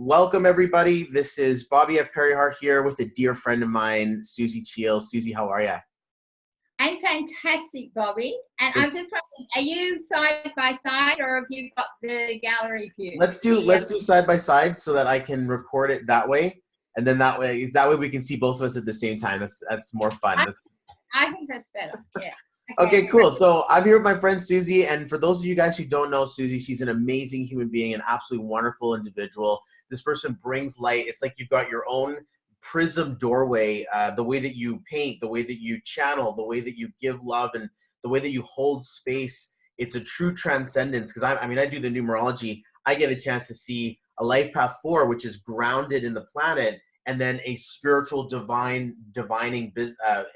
Welcome, everybody. This is Bobby F. Parihar here with a dear friend of mine, Suzie Cheel. Suzie, how are you? I'm fantastic, Bobby. And I'm just wondering, are you side by side or have you got the gallery view? Let's do side by side so that I can record it that way, and then that way we can see both of us at the same time. That's more fun. I think that's better. Yeah. Okay, cool. So I'm here with my friend Suzie, and for those of you guys who don't know Suzie, she's an amazing human being, an absolutely wonderful individual. This person brings light. It's like you've got your own prism doorway, the way that you paint, the way that you channel, the way that you give love, and the way that you hold space. It's a true transcendence, because I do the numerology. I get a chance to see a life path 4, which is grounded in the planet, and then a spiritual divining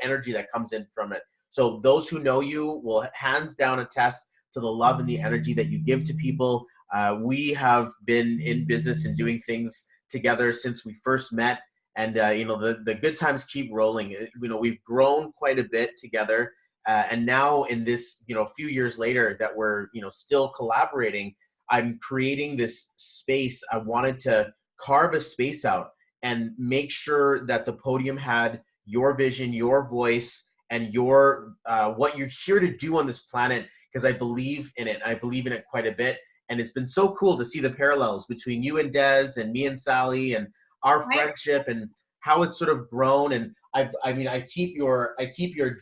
energy that comes in from it. So those who know you will hands down attest to the love and the energy that you give to people. We have been in business and doing things together since we first met. And, the good times keep rolling. We've grown quite a bit together. And now in this, few years later that we're, still collaborating, I'm creating this space. I wanted to carve a space out and make sure that the podium had your vision, your voice, and your what you're here to do on this planet, because I believe in it. I believe in it quite a bit. And it's been so cool to see the parallels between you and Des and me and Sally and our friendship and how it's sort of grown. And I keep your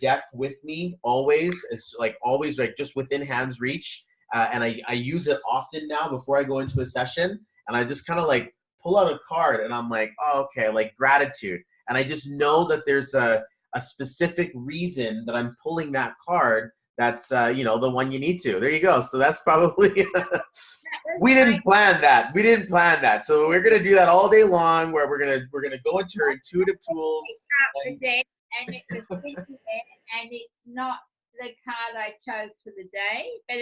deck with me always. It's always just within hand's reach. And I use it often now before I go into a session. And I just kind of pull out a card and I'm like, oh, okay, gratitude. And I just know that there's a specific reason that I'm pulling that card. That's the one you need to. There you go. So that's probably we didn't plan that. So we're gonna do that all day long, where we're gonna go into our intuitive tools. And it was and it's not the card I chose for the day, but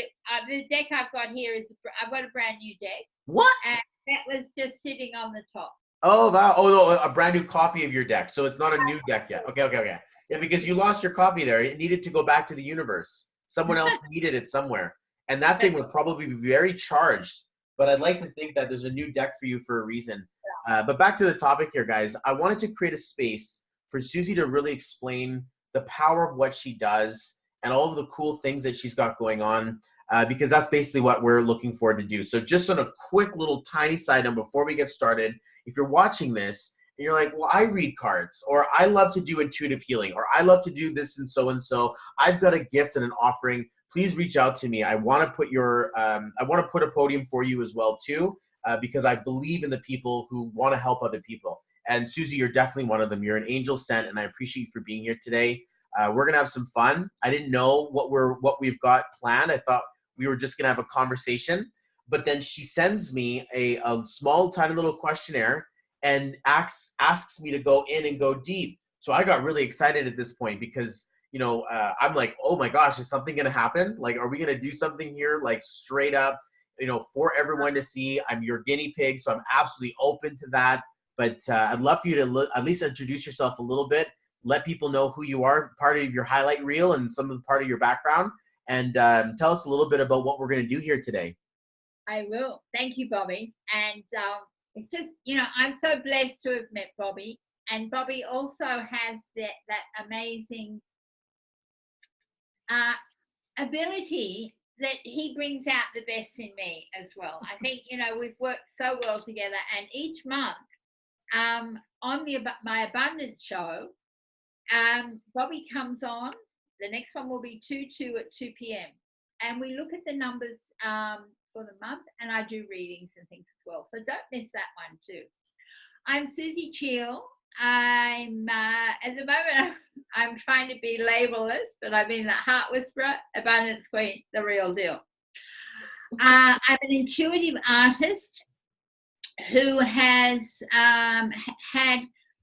the deck I've got here I've got a brand new deck. What? And that was just sitting on the top. Oh, wow. Oh, no, a brand new copy of your deck. So it's not a new deck yet. Okay. Yeah, because you lost your copy there. It needed to go back to the universe. Someone else needed it somewhere. And that thing would probably be very charged. But I'd like to think that there's a new deck for you for a reason. But back to the topic here, guys. I wanted to create a space for Suzie to really explain the power of what she does and all of the cool things that she's got going on. Because that's basically what we're looking forward to do. So just on a quick little tiny side note before we get started, if you're watching this and you're like, well, I read cards, or I love to do intuitive healing, or I love to do this and so, I've got a gift and an offering, please reach out to me. I want to put a podium for you as well too, because I believe in the people who want to help other people. And Suzie, you're definitely one of them. You're an angel sent, and I appreciate you for being here today. We're gonna have some fun. I didn't know what we've got planned. I thought we were just gonna have a conversation, but then she sends me a small, tiny little questionnaire and asks me to go in and go deep. So I got really excited at this point because I'm like, oh my gosh, is something gonna happen? Are we gonna do something here straight up, for everyone to see? I'm your guinea pig, so I'm absolutely open to that. But I'd love for you to at least introduce yourself a little bit. Let people know who you are, part of your highlight reel and some of the part of your background, and tell us a little bit about what we're going to do here today. I will. Thank you, Bobby. And it's just, I'm so blessed to have met Bobby. And Bobby also has that amazing ability that he brings out the best in me as well. I think, we've worked so well together. And each month on my Abundance show, Bobby comes on. The next one will be 2/2 at 2 p.m. And we look at the numbers for the month, and I do readings and things as well. So don't miss that one too. I'm Suzie Cheel. I'm at the moment I'm trying to be labelless, but I've been the Heart Whisperer, Abundance Queen, the real deal. I'm an intuitive artist who has had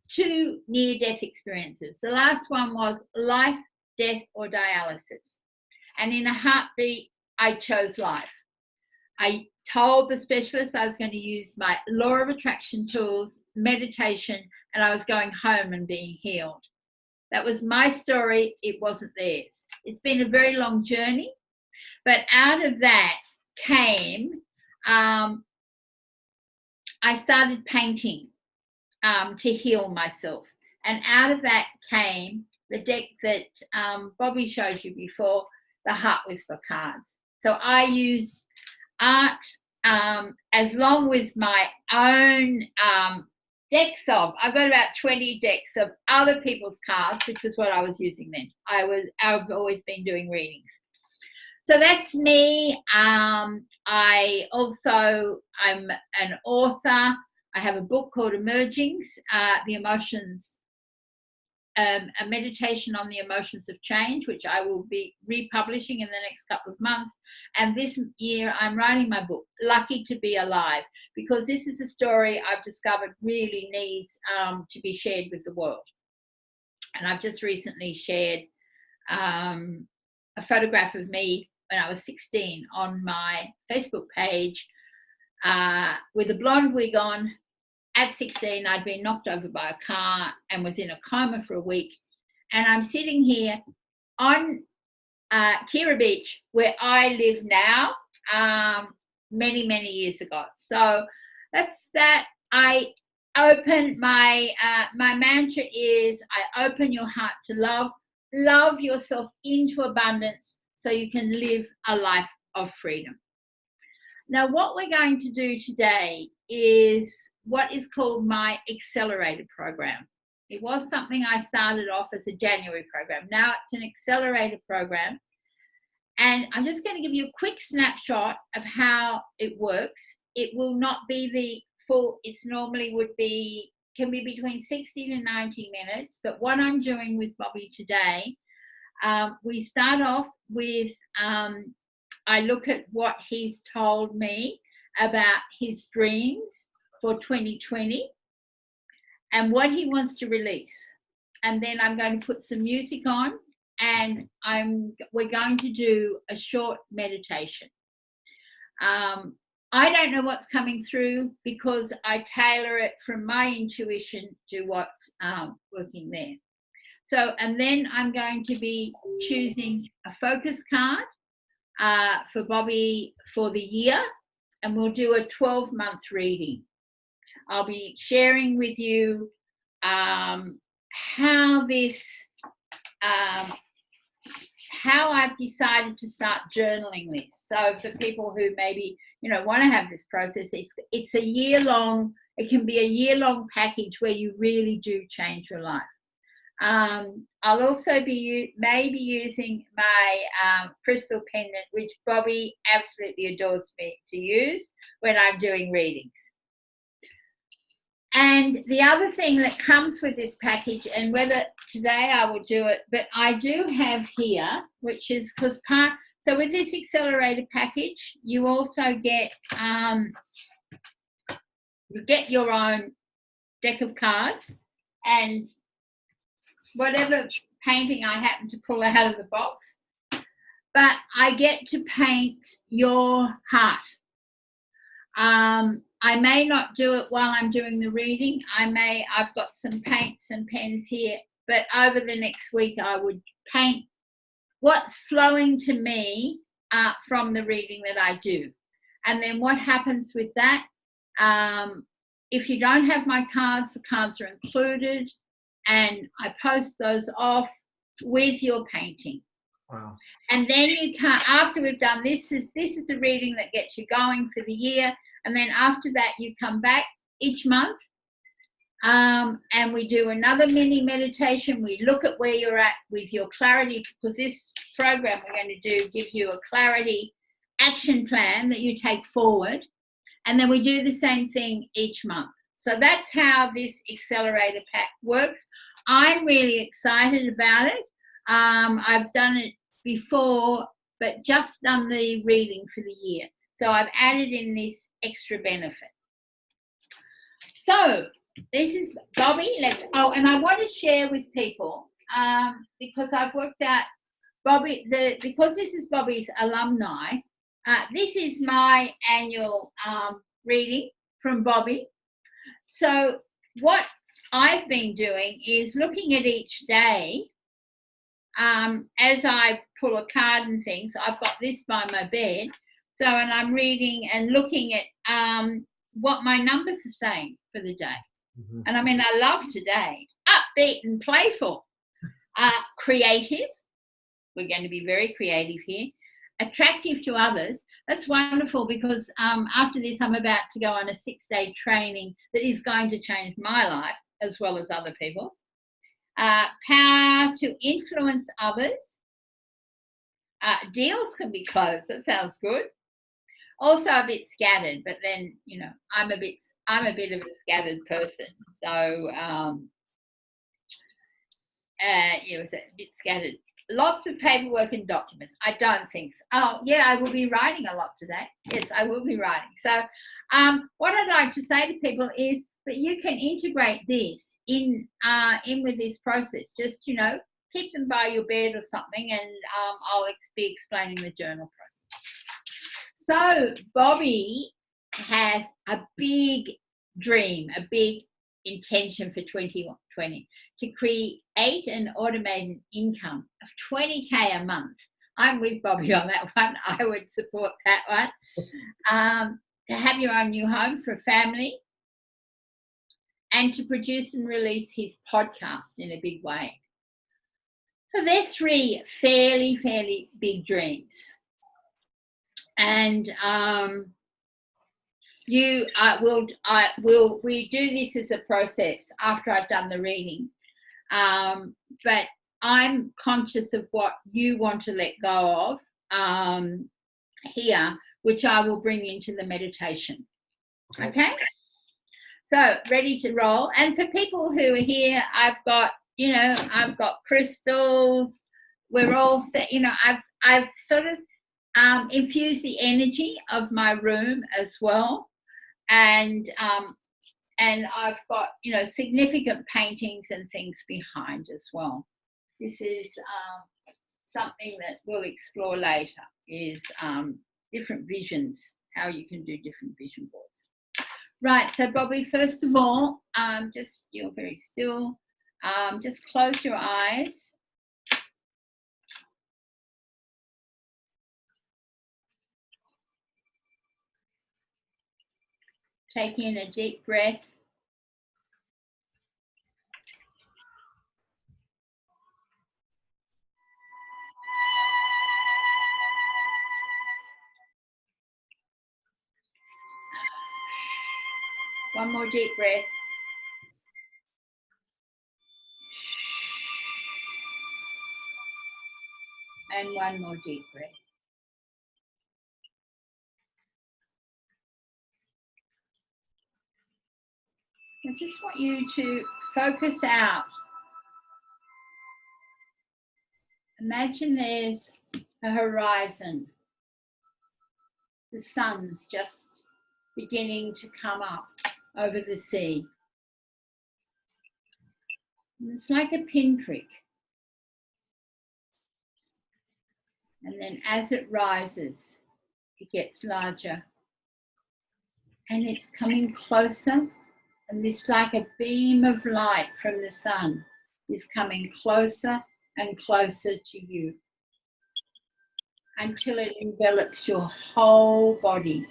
2 near-death experiences. The last one was life, death, or dialysis. And in a heartbeat, I chose life. I told the specialist I was going to use my law of attraction tools, meditation, and I was going home and being healed. That was my story. It wasn't theirs. It's been a very long journey, but out of that came I started painting to heal myself. And out of that came the deck that Bobby showed you before, the Heart Whisper cards. So I use art as long with my own decks of, I've got about 20 decks of other people's cards, which was what I was using then. I've always been doing readings. So that's me. I'm an author. I have a book called Emergings, the Emotions, a meditation on the emotions of change, which I will be republishing in the next couple of months. And this year I'm writing my book, Lucky to Be Alive, because this is a story I've discovered really needs to be shared with the world. And I've just recently shared a photograph of me when I was 16 on my Facebook page with a blonde wig on. At 16, I'd been knocked over by a car and was in a coma for a week. And I'm sitting here on Kira Beach, where I live now, many, many years ago. So that's that. I open my mantra is I open your heart to love. Love yourself into abundance so you can live a life of freedom. Now, what we're going to do today is what is called my accelerator program. It was something I started off as a January program. Now it's an accelerator program. And I'm just going to give you a quick snapshot of how it works. It will not be the full, it's normally can be between 60 to 90 minutes. But what I'm doing with Bobby today, we start off with, I look at what he's told me about his dreams for 2020 and what he wants to release. And then I'm going to put some music on and we're going to do a short meditation. I don't know what's coming through because I tailor it from my intuition to what's working there. So, and then I'm going to be choosing a focus card for Bobby for the year, and we'll do a 12-month reading. I'll be sharing with you how I've decided to start journaling this. So for people who maybe, want to have this process, it's a year-long, it can be a year-long package where you really do change your life. I'll also be maybe using my crystal pendant, which Bobby absolutely adores me to use when I'm doing readings. And the other thing that comes with this package, and whether today I will do it, but I do have here, which is because so with this accelerated package, you also get your own deck of cards and whatever painting I happen to pull out of the box, but I get to paint your heart. I may not do it while I'm doing the reading. I've got some paints and pens here, but over the next week I would paint what's flowing to me from the reading that I do. And then what happens with that, if you don't have my cards, the cards are included, and I post those off with your painting. Wow. And then you can, after we've done this is the reading that gets you going for the year. And then after that, you come back each month and we do another mini meditation. We look at where you're at with your clarity, because this program we're going to do gives you a clarity action plan that you take forward. And then we do the same thing each month. So that's how this accelerator pack works. I'm really excited about it. I've done it before, but just done the reading for the year. So I've added in this extra benefit. So this is Bobby. And I want to share with people because I've worked out Bobby, because this is Bobby's alumni, this is my annual reading from Bobby. So what I've been doing is looking at each day as I pull a card and things. I've got this by my bed. So, and I'm reading and looking at what my numbers are saying for the day. Mm-hmm. And I mean, I love today. Upbeat and playful. Creative. We're going to be very creative here. Attractive to others. That's wonderful because after this, I'm about to go on a 6-day training that is going to change my life as well as other people's. Power to influence others. Deals can be closed. That sounds good. Also a bit scattered, but then, you know, I'm a bit of a scattered person. So it was a bit scattered. Lots of paperwork and documents. I don't think so. Oh, yeah, I will be writing a lot today. Yes, I will be writing. So what I'd like to say to people is that you can integrate this in with this process. Just, you know, keep them by your bed or something, and I'll be explaining the journal process. So Bobby has a big dream, a big intention for 2020 to create an automated income of 20K a month. I'm with Bobby on that one. I would support that one. To have your own new home for a family, and to produce and release his podcast in a big way. So there's 3 fairly big dreams. And we do this as a process after I've done the reading. But I'm conscious of what you want to let go of here, which I will bring into the meditation. Okay? So ready to roll. And for people who are here, I've got crystals. We're all set. You know, I've sort of infused the energy of my room as well. And I've got, you know, significant paintings and things behind as well. This is something that we'll explore later, is different visions, how you can do different vision boards. Right, so Bobby, first of all, you're very still. Just close your eyes. Take in a deep breath. One more deep breath. And one more deep breath. I just want you to focus out. Imagine there's a horizon. The sun's just beginning to come up over the sea. And it's like a pinprick. And then as it rises, it gets larger. And it's coming closer. And this, like a beam of light from the sun, is coming closer and closer to you until it envelops your whole body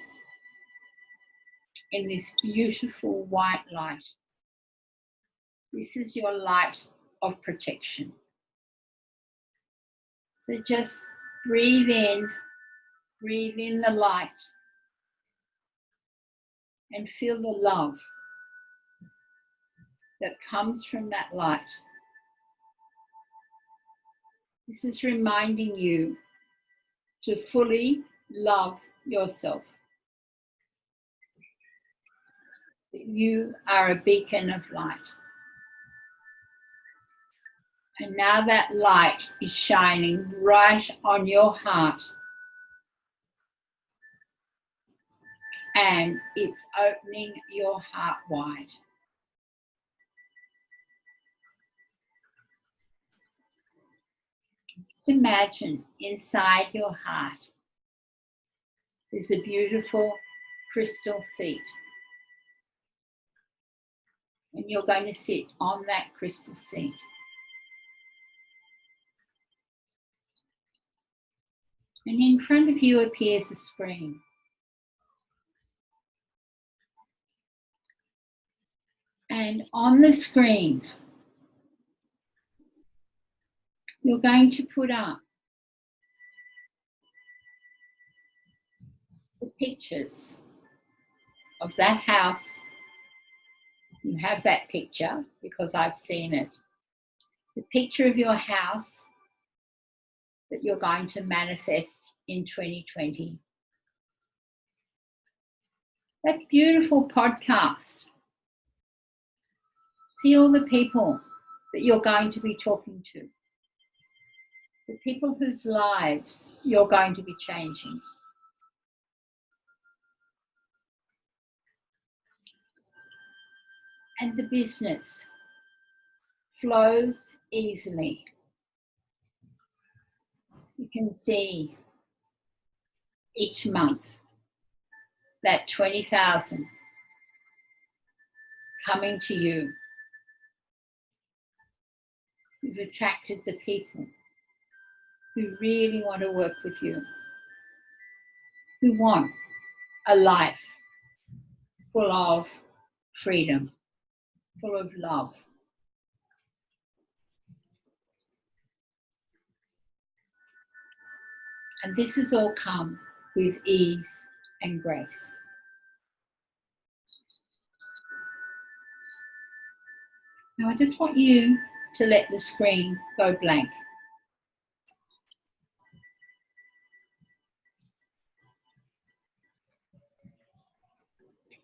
in this beautiful white light. This is your light of protection. So just breathe in the light, and feel the love that comes from that light. This is reminding you to fully love yourself. That you are a beacon of light. And now that light is shining right on your heart. And it's opening your heart wide. Just imagine inside your heart there's a beautiful crystal seat. And you're going to sit on that crystal seat. And in front of you appears a screen. And on the screen, you're going to put up the pictures of that house. You have that picture because I've seen it. The picture of your house that you're going to manifest in 2020. That beautiful podcast. See all the people that you're going to be talking to. The people whose lives you're going to be changing. And the business flows easily. You can see each month that 20,000 coming to you. You've attracted the people who really want to work with you, who want a life full of freedom, full of love. And this has all come with ease and grace. Now I just want you to let the screen go blank.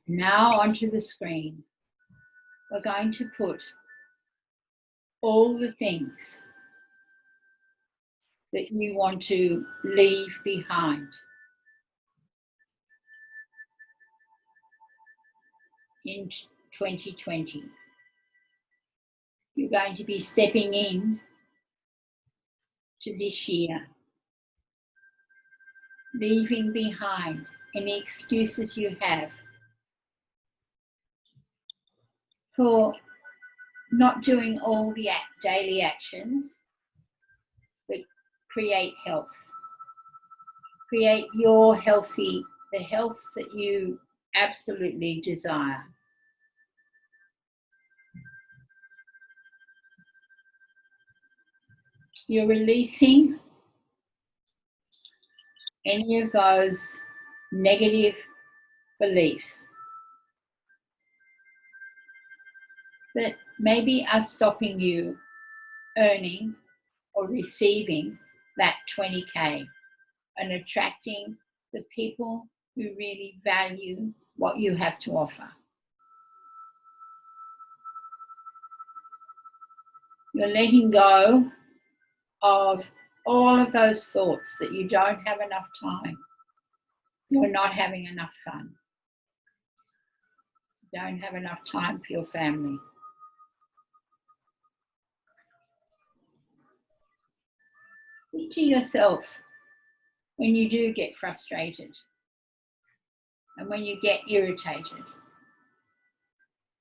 Now onto the screen, we're going to put all the things that you want to leave behind in 2020. You're going to be stepping in to this year, leaving behind any excuses you have for not doing all the daily actions that create health. Create your the health that you absolutely desire. You're releasing any of those negative beliefs that maybe are stopping you earning or receiving that 20K and attracting the people who really value what you have to offer. You're letting go of all of those thoughts that you don't have enough time, you're not having enough fun, you don't have enough time for your family. Picture yourself when you do get frustrated and when you get irritated.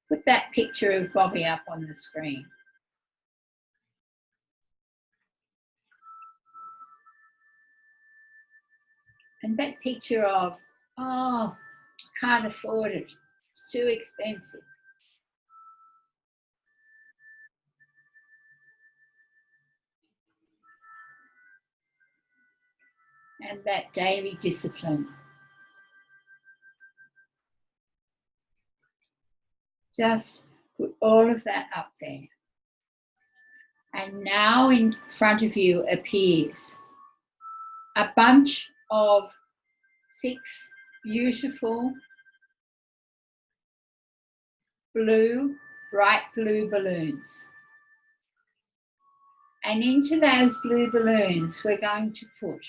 Put that picture of Bobby up on the screen. And that picture of, oh, can't afford it, it's too expensive. And that daily discipline. Just put all of that up there. And now in front of you appears a bunch of 6 beautiful blue, bright blue balloons. And into those blue balloons, we're going to put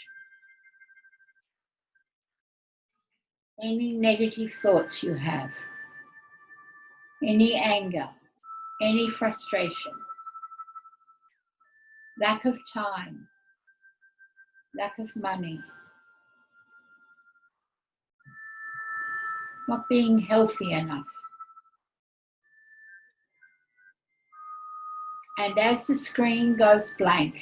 any negative thoughts you have, any anger, any frustration, lack of time, lack of money, not being healthy enough. And as the screen goes blank,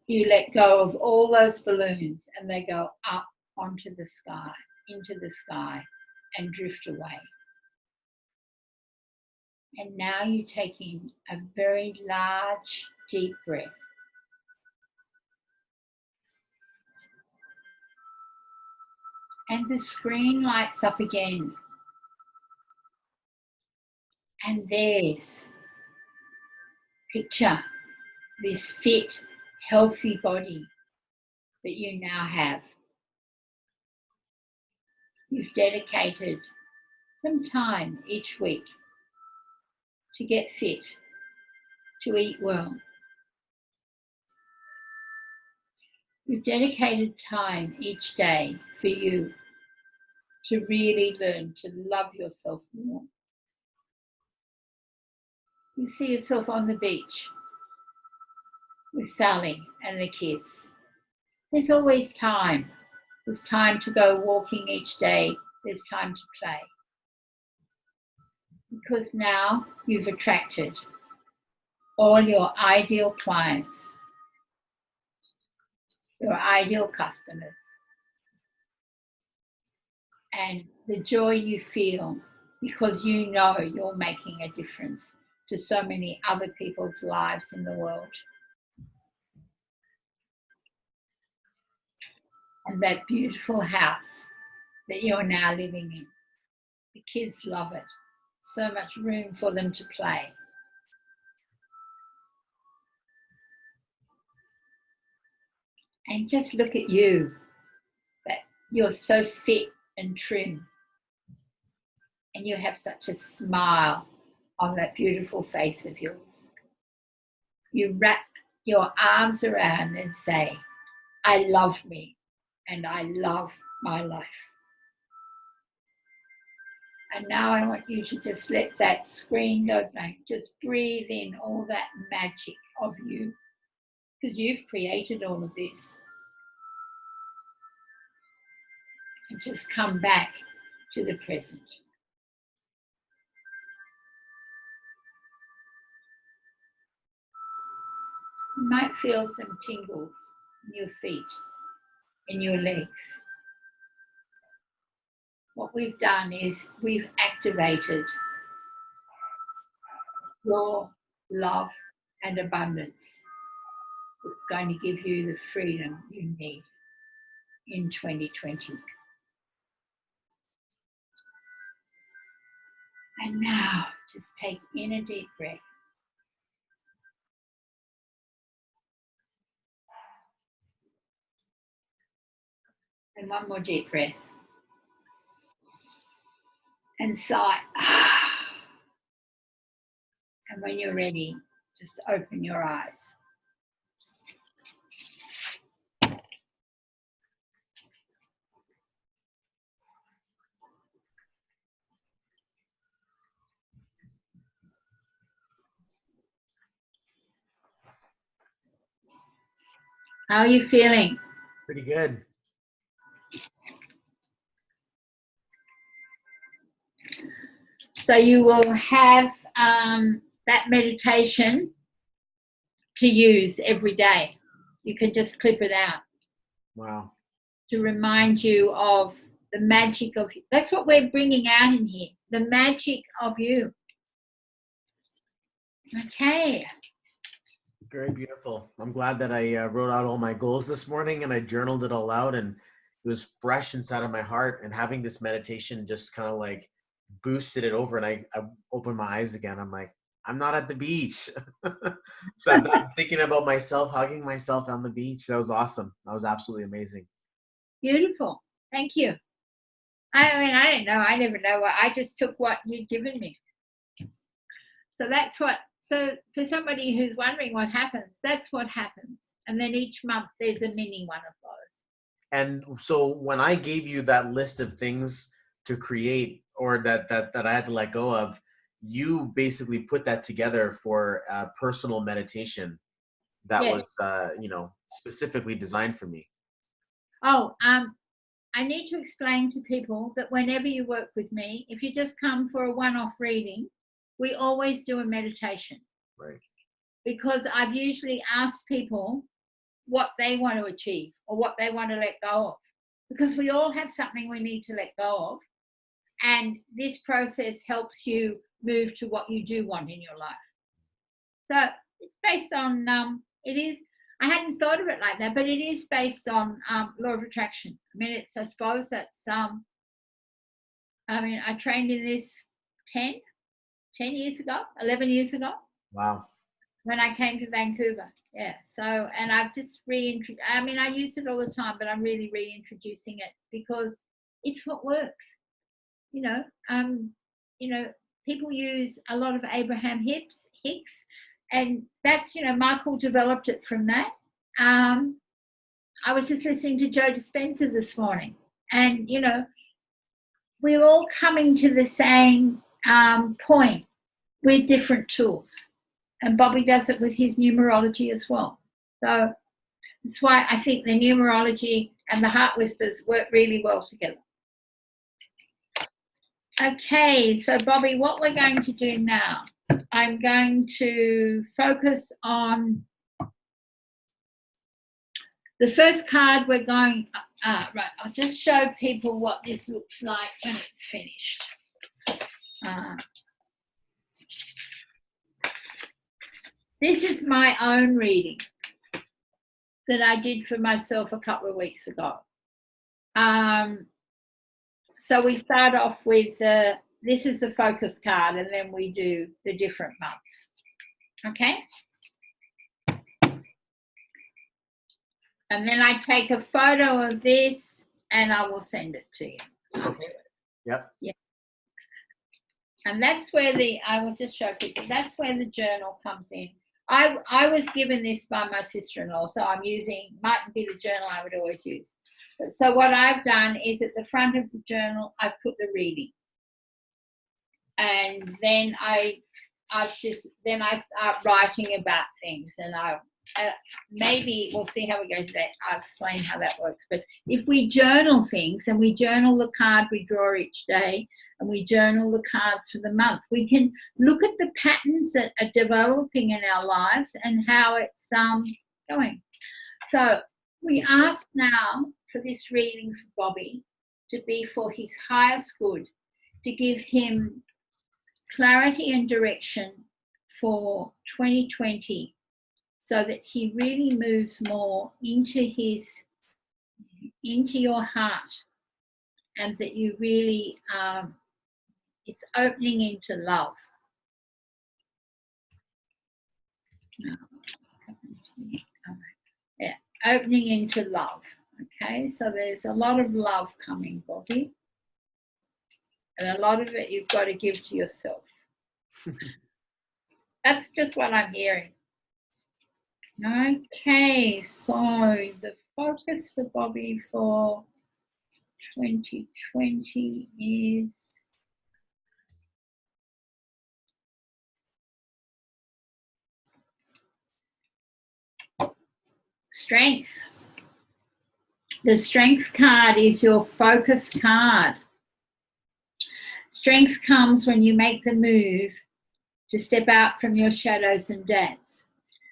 you let go of all those balloons and they go up onto the sky, into the sky. and drift away. And now you take in a very large, deep breath. And the screen lights up again. And there's picture this fit, healthy body that you now have. You've dedicated some time each week to get fit, to eat well. You've dedicated time each day for you to really learn to love yourself more. You see yourself on the beach with Sally and the kids. There's always time. There's time to go walking each day. There's time to play. Because now you've attracted all your ideal clients, your ideal customers, and the joy you feel because you know you're making a difference to so many other people's lives in the world. And that beautiful house that you're now living in, the kids love it. So much room for them to play. And just look at you, that you're so fit and trim. And you have such a smile on that beautiful face of yours. You wrap your arms around and say, I love me and I love my life. And now I want you to just let that screen go blank. Just breathe in all that magic of you, because you've created all of this. And just come back to the present. You might feel some tingles in your feet, in your legs. What we've done is we've activated your love and abundance. It's going to give you the freedom you need in 2020. And now just take in a deep breath. And one more deep breath. And sigh. And when you're ready, just open your eyes. How are you feeling? Pretty good. So you will have that meditation to use every day. You can just clip it out. Wow. To remind you of the magic of you. That's what we're bringing out in here. The magic of you. Okay. Very beautiful. I'm glad that I wrote out all my goals this morning and I journaled it all out, and it was fresh inside of my heart, and having this meditation just kind of like boosted it over, and I opened my eyes again. I'm like, I'm not at the beach. So I'm thinking about myself, hugging myself on the beach. That was awesome. That was absolutely amazing. Beautiful. Thank you. I mean, I didn't know. I never know. I just took what you'd given me. So that's what, so for somebody who's wondering what happens, that's what happens. And then each month there's a mini one of those. And so when I gave you that list of things to create, or that I had to let go of, you basically put that together for a personal meditation that was, specifically designed for me. Oh, I need to explain to people that whenever you work with me, if you just come for a one-off reading, we always do a meditation. Right. Because I've usually asked people what they want to achieve or what they want to let go of. Because we all have something we need to let go of. And this process helps you move to what you do want in your life. So it's based on, I hadn't thought of it like that, but it is based on law of attraction. I mean, I suppose that's, I trained in this 10 years ago, 11 years ago. Wow. When I came to Vancouver. Yeah. So, and I've just I use it all the time, but I'm really reintroducing it because it's what works. People use a lot of Abraham Hicks, and that's, Michael developed it from that. I was just listening to Joe Dispenza this morning, and, we're all coming to the same point with different tools. And Bobby does it with his numerology as well. So that's why I think the numerology and the heart whispers work really well together. Okay, so Bobby, what we're going to do now, I'm going to focus on the first card. We're going, right, I'll just show people what this looks like when it's finished. This is my own reading that I did for myself a couple of weeks ago. So we start off with this is the focus card, and then we do the different months. Okay? And then I take a photo of this and I will send it to you. Okay. Yep. Yeah. And that's where I will just show people, that's where the journal comes in. I was given this by my sister-in-law, so mightn't be the journal I would always use. So what I've done is at the front of the journal, I've put the reading. And then I start writing about things, and maybe we'll see how we go today. I'll explain how that works. But if we journal things, and we journal the card we draw each day, and we journal the cards for the month, we can look at the patterns that are developing in our lives and how it's going. So we ask now for this reading for Bobby to be for his highest good, to give him clarity and direction for 2020, so that he really moves more into your heart, and that you really it's opening into love. Yeah, opening into love. Okay, so there's a lot of love coming, Bobby, and a lot of it you've got to give to yourself. That's just what I'm hearing. Okay, so the focus for Bobby for 2020 is strength. The strength card is your focus card. Strength comes when you make the move to step out from your shadows and dance.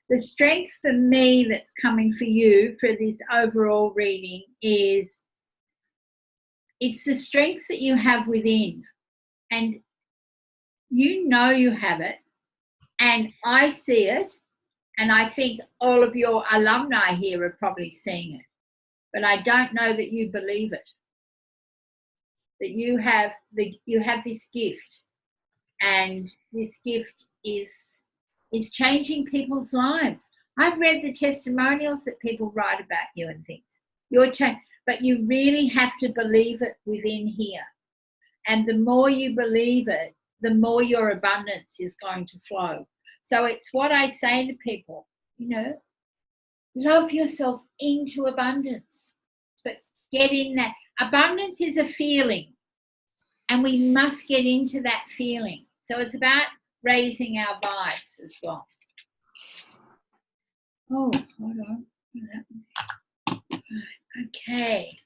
The strength for me that's coming for you for this overall reading is it's the strength that you have within, and you know you have it, and I see it, and I think all of your alumni here are probably seeing it, but I don't know that you believe it, that you have this gift, and this gift is changing people's lives. I've read the testimonials that people write about you and things. But you really have to believe it within here. And the more you believe it, the more your abundance is going to flow. So it's what I say to people, love yourself into abundance. But get in that. Abundance is a feeling, and we must get into that feeling. So it's about raising our vibes as well. Oh, hold on. Okay.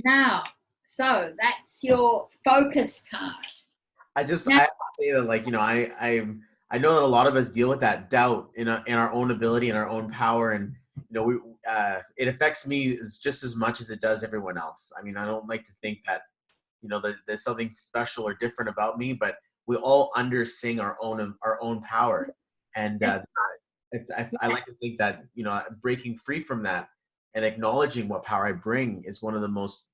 Now, so that's your focus card. I have to say that, I know that a lot of us deal with that doubt in our own ability and our own power, and it affects me just as much as it does everyone else. I mean, I don't like to think that, that there's something special or different about me, but we all undersing our own power. And I like to think that, breaking free from that and acknowledging what power I bring is one of the most,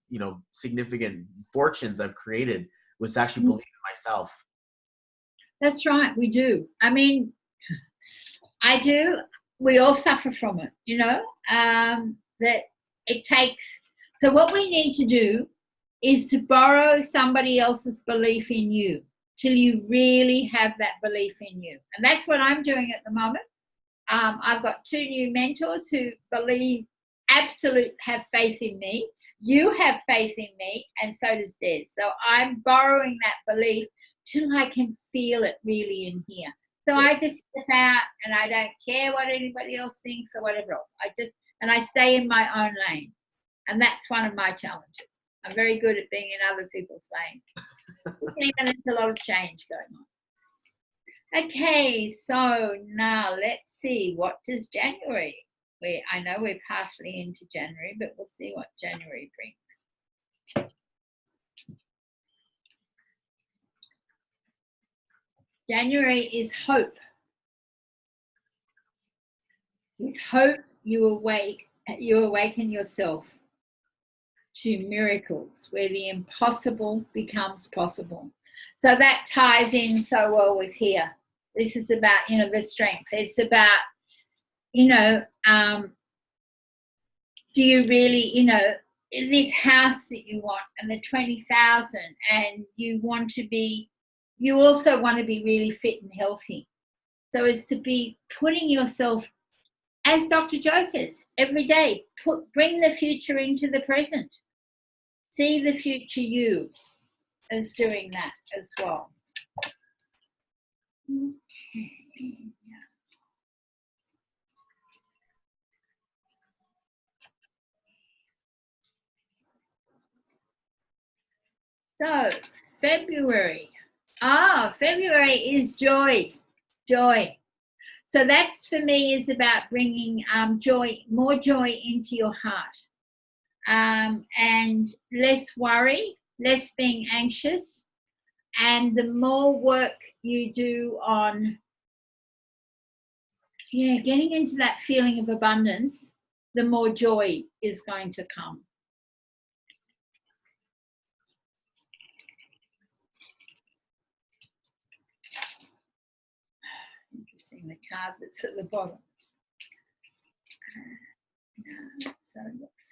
significant fortunes I've created, was to actually believe in myself. That's right. We do. I mean, I do. We all suffer from it, that it takes. So what we need to do is to borrow somebody else's belief in you till you really have that belief in you. And that's what I'm doing at the moment. I've got 2 new mentors who have faith in me. You have faith in me, and so does Des. So I'm borrowing that belief till I can feel it really in here. So I just step out and I don't care what anybody else thinks or whatever else. I stay in my own lane. And that's one of my challenges. I'm very good at being in other people's lanes. There's a lot of change going on. Okay, so now let's see, what does January? I know we're partially into January, but we'll see what January brings. January is hope. With hope, you awaken yourself to miracles where the impossible becomes possible. So that ties in so well with here. This is about, the strength. It's about, do you really, this house that you want and the 20,000, and you also want to be really fit and healthy. So it's to be putting yourself, as Dr. Joe says, every day, bring the future into the present. See the future you as doing that as well. Okay. So, February. February is joy. Joy. So that's, for me, is about bringing more joy into your heart. And less worry, less being anxious. And the more work you do on getting into that feeling of abundance, the more joy is going to come. Interesting, the card that's at the bottom. So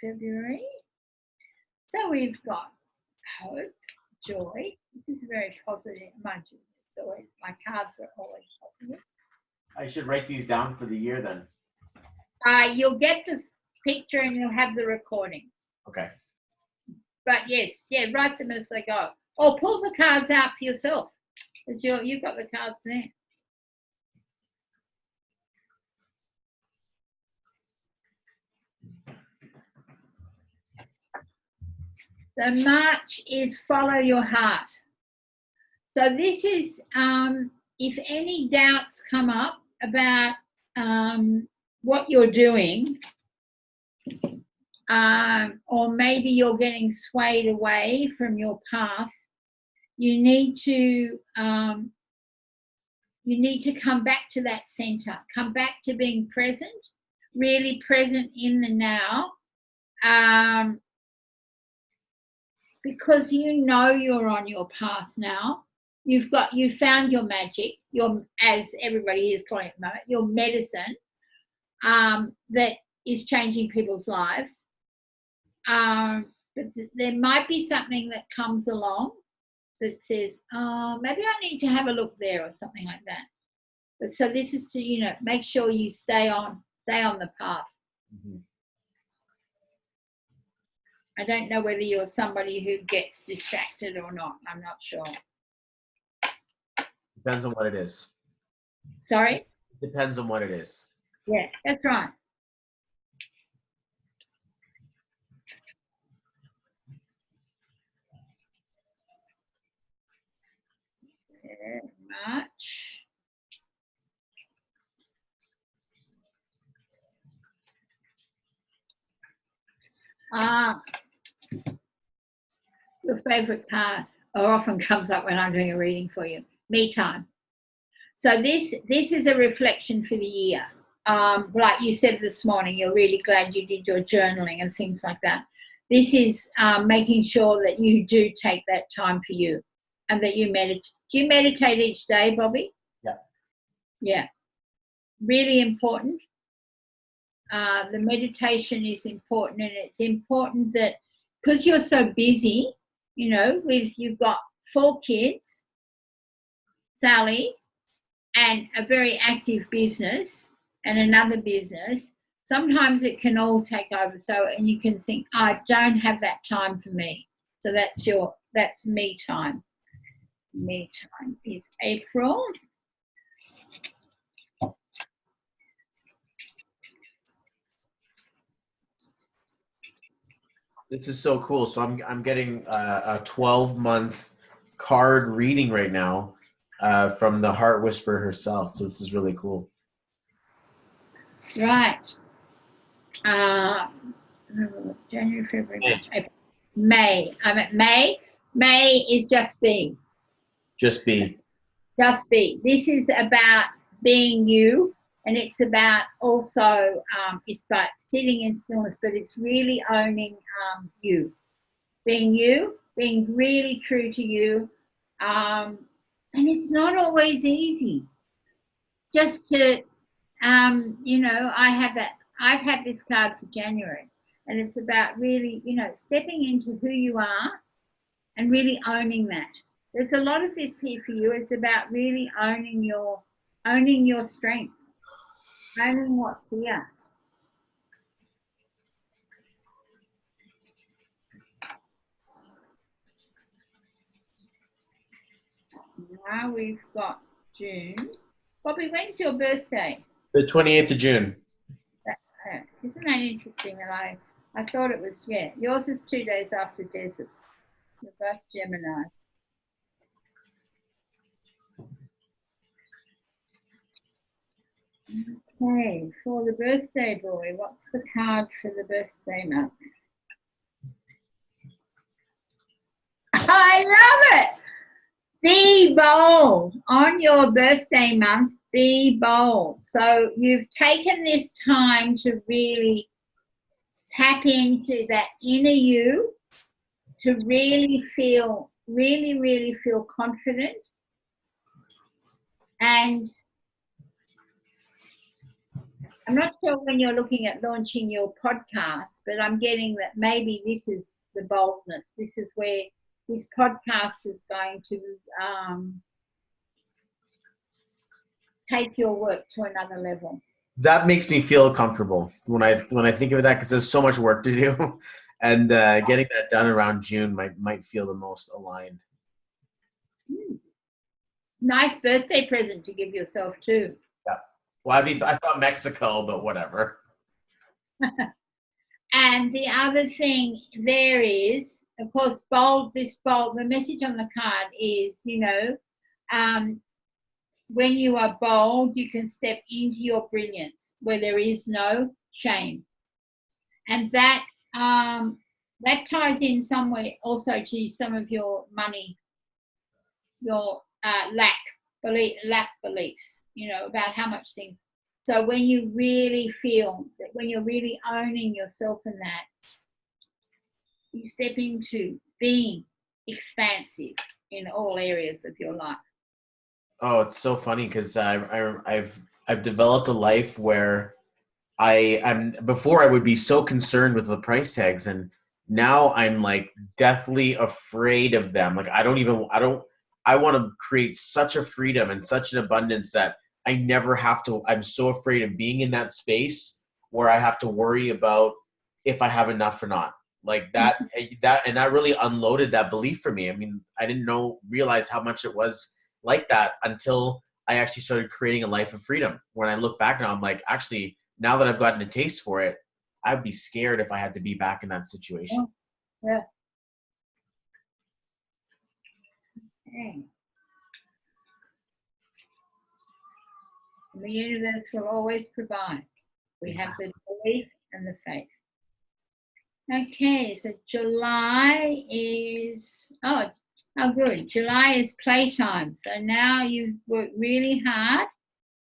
February. So we've got hope, joy. This is very positive. Mind you, my cards are always positive. I should write these down for the year then. You'll get the picture and you'll have the recording. Okay. But yes, write them as they go. Or pull the cards out for yourself, because you've got the cards there. So March is follow your heart. So this is, if any doubts come up about what you're doing, or maybe you're getting swayed away from your path, you need to come back to that center, come back to being present, really present in the now, because you're on your path now. You found your magic, as everybody is calling it at the moment, your medicine, that is changing people's lives. But there might be something that comes along that says, maybe I need to have a look there, or something like that. But so this is to, make sure you stay on the path. Mm-hmm. I don't know whether you're somebody who gets distracted or not. I'm not sure. Depends on what it is. Sorry? Depends on what it is. Yeah, that's right. March. Your favourite part often comes up when I'm doing a reading for you. Me time. So this is a reflection for the year. Like you said this morning, you're really glad you did your journaling and things like that. This is making sure that you do take that time for you and that you meditate. Do you meditate each day, Bobby? Yeah. Yeah. Really important. The meditation is important, and it's important that because you're so busy, you know, you've got 4 kids, Sally, and a very active business and another business, sometimes it can all take over. So, and you can think, I don't have that time for me. So that's me time. Me time is April. This is so cool. So I'm getting a 12-month card reading right now from the Heart Whisperer herself. So this is really cool. Right. January, February, March, April, May. I'm at May. May is just be. Just be. Just be. This is about being you, and it's about also it's about sitting in stillness, but it's really owning you, being really true to you, and it's not always easy. Just to you know, I've had this card for January, and it's about really, you know, stepping into who you are and really owning that. There's a lot of this here for you. It's about really owning your strength, owning what's here. Now we've got June. Bobby, when's your birthday? The 28th of June. Isn't that interesting? And I thought it was, yeah. Yours is 2 days after Des's. You're both Geminis. Okay, for the birthday boy, what's the card for the birthday month? I love it! Be bold. On your birthday month, be bold. So you've taken this time to really tap into that inner you, to really feel confident. And I'm not sure when you're looking at launching your podcast, but I'm getting that maybe this is the boldness. This is where this podcast is going to take your work to another level. That makes me feel comfortable when I think of that, because there's so much work to do, and getting that done around June might feel the most aligned. Nice birthday present to give yourself too. Yeah. Well, I thought Mexico, but whatever. And the other thing there is, of course, the message on the card is, you know, when you are bold, you can step into your brilliance where there is no shame. And that ties in some way also to some of your money, your lack beliefs, you know, about how much things. So when you really feel that, when you're really owning yourself in that, you step into being expansive in all areas of your life. Oh, it's so funny because I've developed a life where I'm before I would be so concerned with the price tags, and now I'm like deathly afraid of them. Like I want to create such a freedom and such an abundance that I never have to. I'm so afraid of being in that space where I have to worry about if I have enough or not. Like that really unloaded that belief for me. I mean, I didn't realize how much it was like that until I actually started creating a life of freedom. When I look back now, I'm like, actually, now that I've gotten a taste for it, I'd be scared if I had to be back in that situation. Yeah. Okay. The universe will always provide. We have the belief and the faith. Okay, so July is Oh, oh, good. July is playtime. So now you've worked really hard.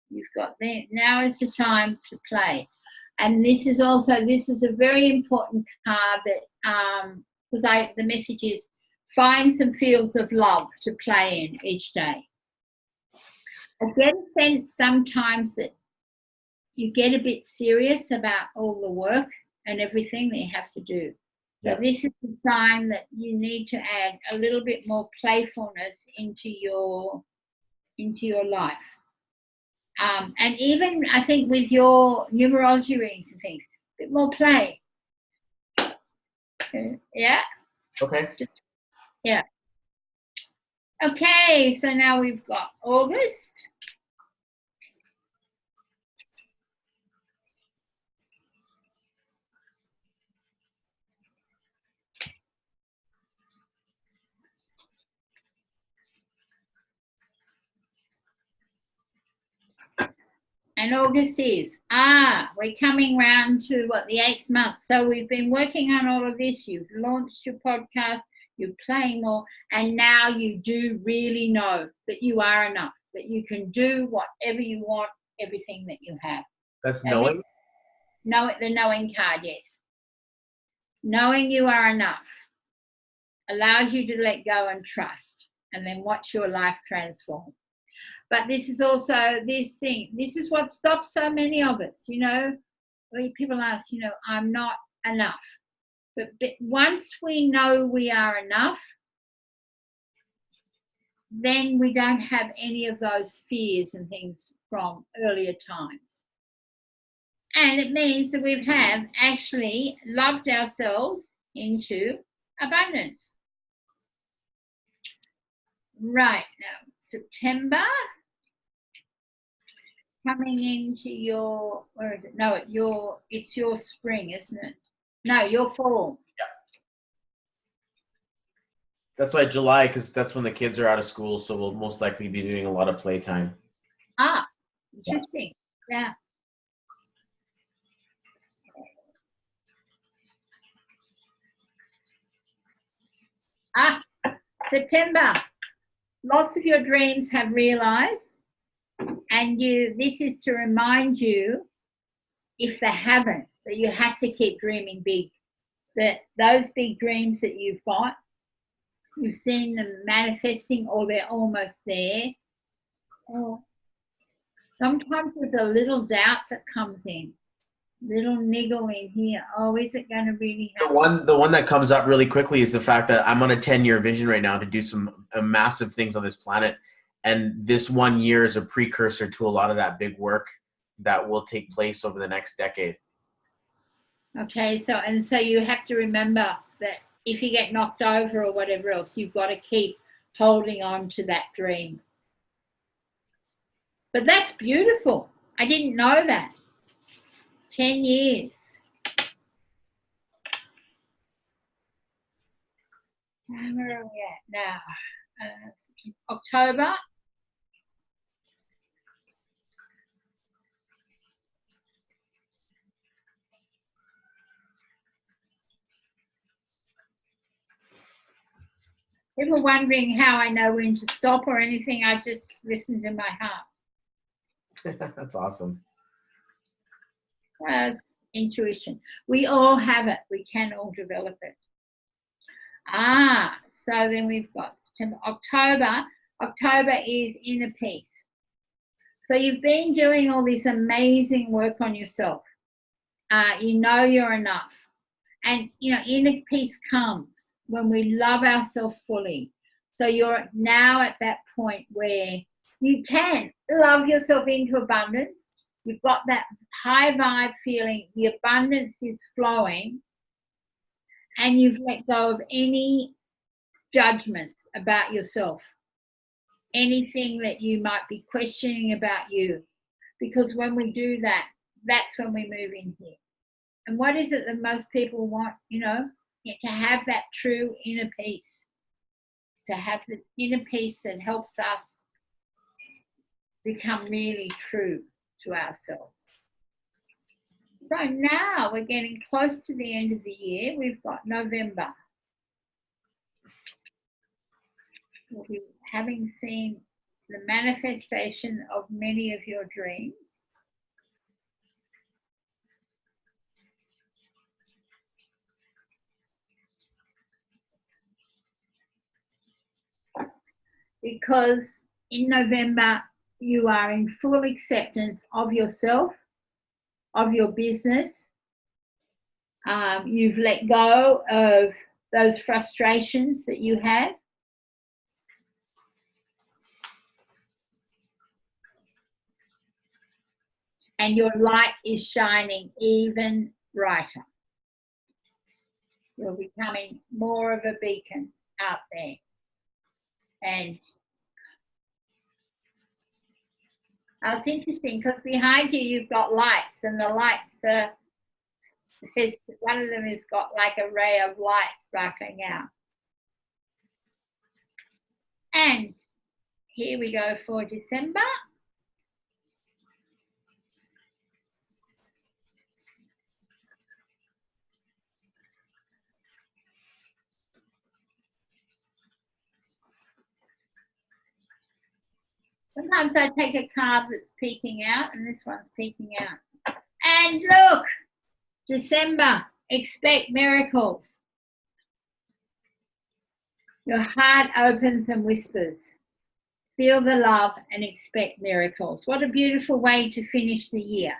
You've got there. Now is the time to play. And this is a very important card that, because the message is find some fields of love to play in each day. I get a sense sometimes that you get a bit serious about all the work and everything that you have to do. So this is the sign that you need to add a little bit more playfulness into your life. And even I think with your numerology readings and things, a bit more play. Yeah. Okay. Yeah. Okay, so now we've got August. And August is, we're coming round to the 8th month. So we've been working on all of this. You've launched your podcast, you're playing more, and now you do really know that you are enough, that you can do whatever you want, everything that you have. That's knowing? The knowing card, yes. Knowing you are enough allows you to let go and trust, and then watch your life transform. But this is also this thing. This is what stops so many of us, people ask, I'm not enough. But once we know we are enough, then we don't have any of those fears and things from earlier times. And it means that we have actually loved ourselves into abundance. Right, now, September. Coming into your, where is it? No, it's your spring, isn't it? No, your fall. Yeah. That's why July, because that's when the kids are out of school, so we'll most likely be doing a lot of playtime. Interesting. Yeah. September. Lots of your dreams have realized. And this is to remind you, if they haven't, that you have to keep dreaming big. That those big dreams that you've got, you've seen them manifesting or they're almost there. Or sometimes there's a little doubt that comes in, little niggle in here. Oh, is it going to really happen? The one that comes up really quickly is the fact that I'm on a 10-year vision right now to do some massive things on this planet. And this 1 year is a precursor to a lot of that big work that will take place over the next decade. Okay, so you have to remember that if you get knocked over or whatever else, you've got to keep holding on to that dream. But that's beautiful. I didn't know that. 10 years. Where are we at now? October. People wondering how I know when to stop or anything. I just listen to my heart. That's awesome. It's intuition. We all have it. We can all develop it. So then we've got September. October is inner peace. So you've been doing all this amazing work on yourself. You know you're enough. And, inner peace comes when we love ourselves fully. So you're now at that point where you can love yourself into abundance. You've got that high vibe feeling, the abundance is flowing, and you've let go of any judgments about yourself, anything that you might be questioning about you. Because when we do that, that's when we move in here. And what is it that most people want, to have that true inner peace, to have the inner peace that helps us become really true to ourselves. So now we're getting close to the end of the year. We've got November. will be having seen the manifestation of many of your dreams. Because in November, you are in full acceptance of yourself, of your business. You've let go of those frustrations that you had. And your light is shining even brighter. You're becoming more of a beacon out there. And it's interesting because behind you, you've got lights, and the lights are, one of them has got like a ray of light sparkling out. And here we go for December. Sometimes I take a card that's peeking out, and this one's peeking out. And look, December, expect miracles. Your heart opens and whispers. Feel the love and expect miracles. What a beautiful way to finish the year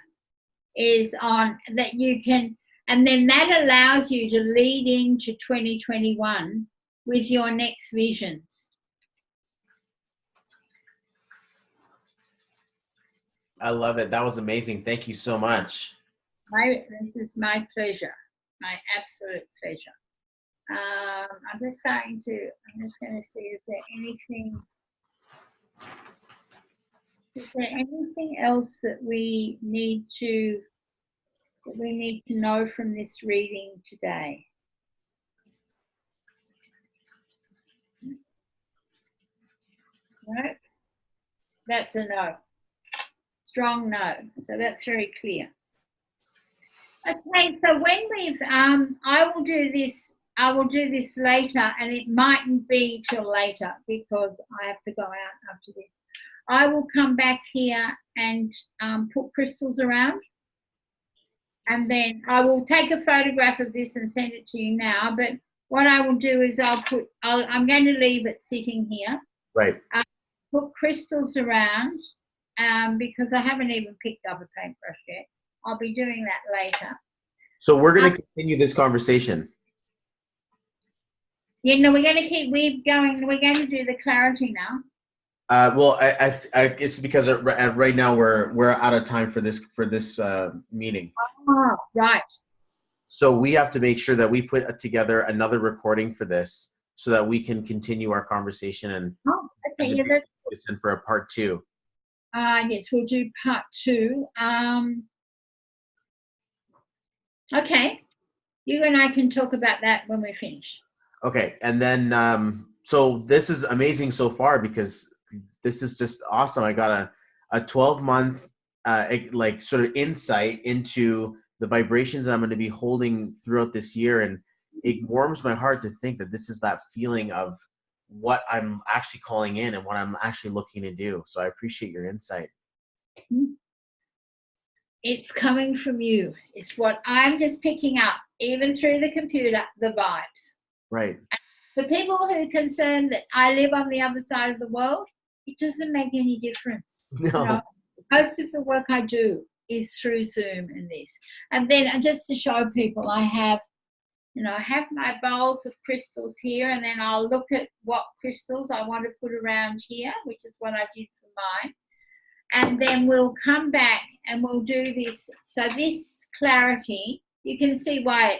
is on that you can, and then that allows you to lead into 2021 with your next visions. I love it. That was amazing. Thank you so much. This is my pleasure, my absolute pleasure. I'm just going to see, is there anything else that we need to know from this reading today? No, that's a no. Strong no. So that's very clear. Okay, so when we've I will do this later, and it mightn't be till later because I have to go out after this. I will come back here and put crystals around, and then I will take a photograph of this and send it to you now. But what I will do is I'm going to leave it sitting here. Right. Put crystals around because I haven't even picked up a paintbrush yet. I'll be doing that later. So we're going to continue this conversation. Yeah, no, we're going to keep going. We're going to do the clarity now. Well, it's because right now we're out of time for this meeting. Oh, right. So we have to make sure that we put together another recording for this so that we can continue our conversation and listen for a part 2. Yes, we'll do part 2. Okay, you and I can talk about that when we're finished. Okay, and then so this is amazing so far because this is just awesome. I got a 12-month like sort of insight into the vibrations that I'm going to be holding throughout this year, and it warms my heart to think that this is that feeling of what I'm actually calling in and what I'm actually looking to do. So I appreciate your insight. It's coming from you. It's what I'm just picking up, even through the computer, the vibes. Right. For people who are concerned that I live on the other side of the world, it doesn't make any difference. No. You know, most of the work I do is through Zoom and this. And then just to show people, I have my bowls of crystals here, and then I'll look at what crystals I want to put around here, which is what I did for mine. And then we'll come back and we'll do this. So this clarity, you can see why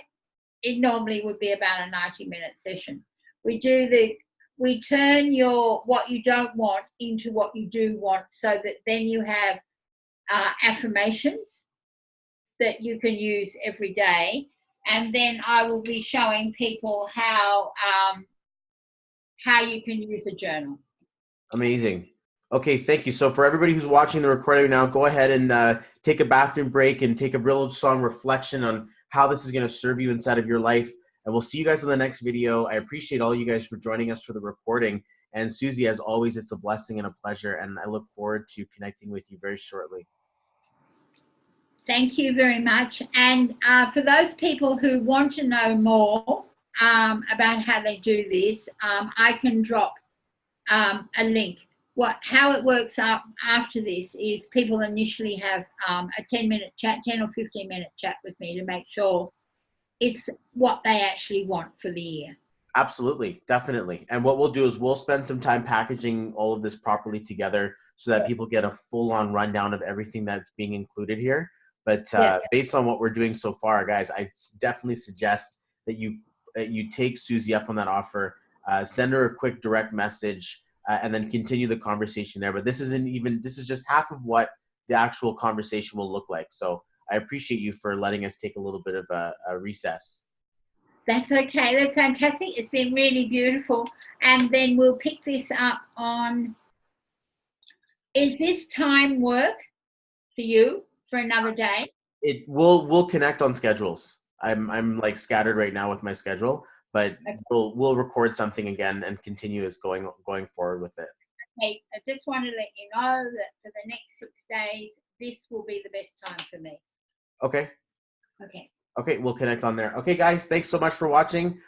it normally would be about a 90-minute session. We turn what you don't want into what you do want, so that then you have affirmations that you can use every day. And then I will be showing people how you can use a journal. Amazing. Okay, thank you. So for everybody who's watching the recording now, go ahead and take a bathroom break and take a real strong reflection on how this is going to serve you inside of your life. And we'll see you guys in the next video. I appreciate all you guys for joining us for the recording. And Suzie, as always, it's a blessing and a pleasure, and I look forward to connecting with you very shortly. Thank you very much. And for those people who want to know more about how they do this, I can drop a link. How it works up after this is people initially have a 10-minute chat, 10 or 15-minute chat with me to make sure it's what they actually want for the year. Absolutely, definitely. And what we'll do is we'll spend some time packaging all of this properly together so that people get a full-on rundown of everything that's being included here. But based on what we're doing so far, guys, I definitely suggest that you take Suzie up on that offer, send her a quick direct message, and then continue the conversation there. But this is just half of what the actual conversation will look like. So I appreciate you for letting us take a little bit of a recess. That's okay. That's fantastic. It's been really beautiful. And then we'll pick this up on, is this time work for you for another day? We'll connect on schedules. I'm like scattered right now with my schedule, but okay. we'll record something again and continue as going forward with it. Okay, I just want to let you know that for the next 6 days, this will be the best time for me. Okay. Okay. Okay, we'll connect on there. Okay, guys, thanks so much for watching.